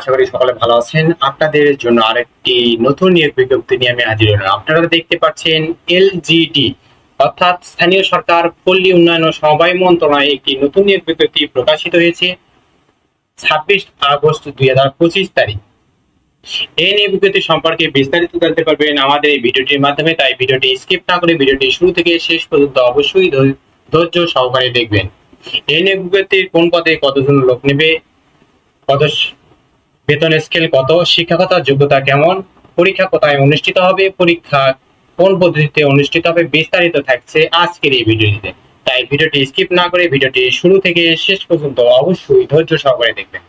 আশা করি সকলে ভালো আছেন। আপনাদের জন্য আরেকটি নতুন নিয়োগ বিজ্ঞপ্তি নিয়ে আমি হাজির হলাম। আপনারা দেখতে পাচ্ছেন এলজিডি অর্থাৎ স্থানীয় সরকার পল্লী উন্নয়ন ও সমবায় মন্ত্রণালয়ে একটি নতুন নিয়োগ বিজ্ঞপ্তি প্রকাশিত হয়েছে 26 আগস্ট 2025 তারিখ। এই নিয়োগ বিজ্ঞপ্তি সম্পর্কে বিস্তারিত জানতে পারবেন আমাদের এই ভিডিওটির মাধ্যমে, তাই ভিডিওটি স্কিপ না করে ভিডিওটি শুরু থেকে শেষ পর্যন্ত অবশ্যই ধৈর্য সহকারে দেখবেন। এই নিয়োগ বিজ্ঞপ্তির কোন পদে কতজন লোক নেবে, কত বেতন স্কেল কত, শিক্ষাগত যোগ্যতা কেমন, পরীক্ষা কোথায় অনুষ্ঠিত হবে, পরীক্ষা কোন পদ্ধতিতে অনুষ্ঠিত হবে, বিস্তারিত থাকছে আজকের এই ভিডিওটিতে। তাই ভিডিওটি স্কিপ না করে ভিডিওটি শুরু থেকে শেষ পর্যন্ত অবশ্যই ধৈর্য সহকারে দেখবেন।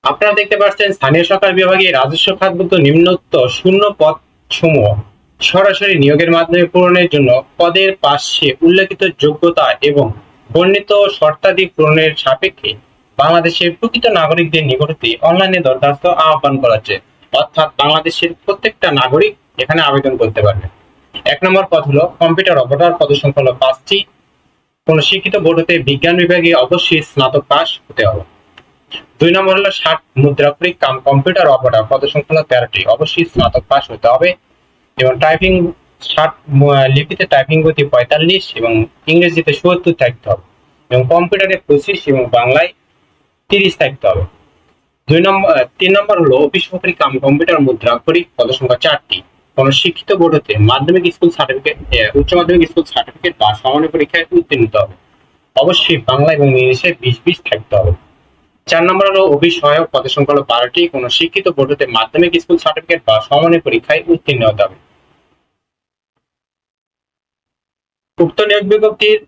আপনারা দেখতে পাচ্ছেন স্থানীয় সরকার বিভাগে রাজস্ব খাতভুক্ত নিম্নোক্ত শূন্য পদ সমূহ সরাসরি নিয়োগের মাধ্যমে পূরণের জন্য পদের পাশে উল্লেখিত যোগ্যতা এবং বর্ণিত শর্তাদি পূরণের সাপেক্ষে বাংলাদেশের প্রকৃত নাগরিকদের নিকট হতে অনলাইনে দরখাস্ত আহ্বান করা হচ্ছে। অর্থাৎ বাংলাদেশের প্রত্যেকটা নাগরিক এখানে আবেদন করতে পারবে। 1 নম্বর পদ হলো কম্পিউটার অপারেটর, পদ সংখ্যা হলো 5টি। কোন শিক্ষিত বোর্ড হতে বিজ্ঞান বিভাগে অবশ্যই স্নাতক পাস হতে হবে। 2 নম্বর হলো 60 মুদ্রাক্ষরিক কাম কম্পিউটার অপারেটর, পদ সংখ্যা হলো 13টি, অবশ্যই স্নাতক পাস হতে হবে। এবং টাইপিং 60 লিপিতে টাইপিং গতি 45 এবং ইংরেজিতে 70 থাকতে হবে এবং কম্পিউটারে 25 এবং বাংলায় 30 থাকতে হবে। 3 নম্বর হলো অফিস সহকারী কাম কম্পিউটার মুদ্রাক্ষরিক, পদ সংখ্যা 4টি। কোন শিক্ষিত বোর্ড হতে মাধ্যমিক স্কুল সার্টিফিকেট, উচ্চ মাধ্যমিক স্কুল সার্টিফিকেট বা সমানের পরীক্ষায় উত্তীর্ণ হতে হবে। অবশ্যই বাংলা এবং ইংলিশে 20 থাকতে হবে। 4 নম্বর হলো অফিস সহায়ক, পদের সংখ্যা হলো 12টি। কোন শিক্ষিত বোর্ড হতে মাধ্যমিক স্কুল সার্টিফিকেট বা সমমানের পরীক্ষায় উত্তীর্ণ হতে হবে। উক্ত নিয়োগ বিজ্ঞপ্তির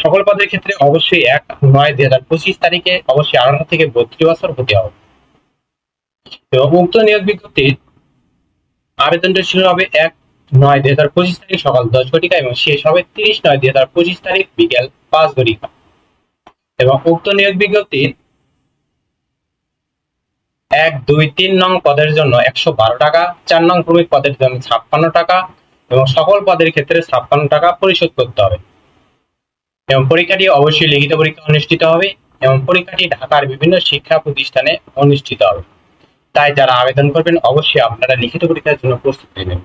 সকল পদের ক্ষেত্রে অবশ্যই 1/9/2025 তারিখে অবশ্যই 18 থেকে 32 বছর হতে হবে। এবং উক্ত নিয়োগ বিজ্ঞপ্তির আবেদনটি শুরু হবে 1/9/2025 তারিখ সকাল 10 ঘটিকা এবং শেষ হবে 30/9/2025 তারিখ বিকেল 5 ঘটিকা। এবং উক্ত নিয়োগ বিজ্ঞপ্তির 1, 2, 3 নং পদের জন্য 112 টাকা, 4 নং ক্রমিক পদের জন্য 56 টাকা এবং সকল পদের ক্ষেত্রে 56 টাকা পরিশোধ করতে হবে। এবং পরীক্ষাটি অবশ্যই লিখিত পরীক্ষা অনুষ্ঠিত হবে এবং পরীক্ষাটি ঢাকার বিভিন্ন শিক্ষা প্রতিষ্ঠানে অনুষ্ঠিত হবে। তাই যারা আবেদন করবেন অবশ্যই আপনারা লিখিত পরীক্ষার জন্য প্রস্তুত নেবেন।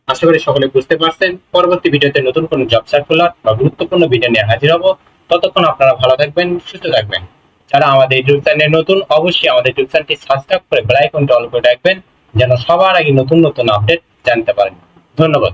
আশা করি সকলে বুঝতে পারছেন। পরবর্তী ভিডিওতে নতুন কোনো জব সার্কুলার বা গুরুত্বপূর্ণ ভিডিও নিয়ে হাজির হব। ততক্ষণ আপনারা ভালো থাকবেন, সুস্থ থাকবেন। যারা আমাদের ইউটিউব চ্যানেলে নতুন অবশ্যই আমাদের ইউটিউব চ্যানেলটি সাবস্ক্রাইব করে বেল আইকনটি অল করে রাখবেন যেন সবার আগে নতুন নতুন আপডেট জানতে পারেন। ধন্যবাদ।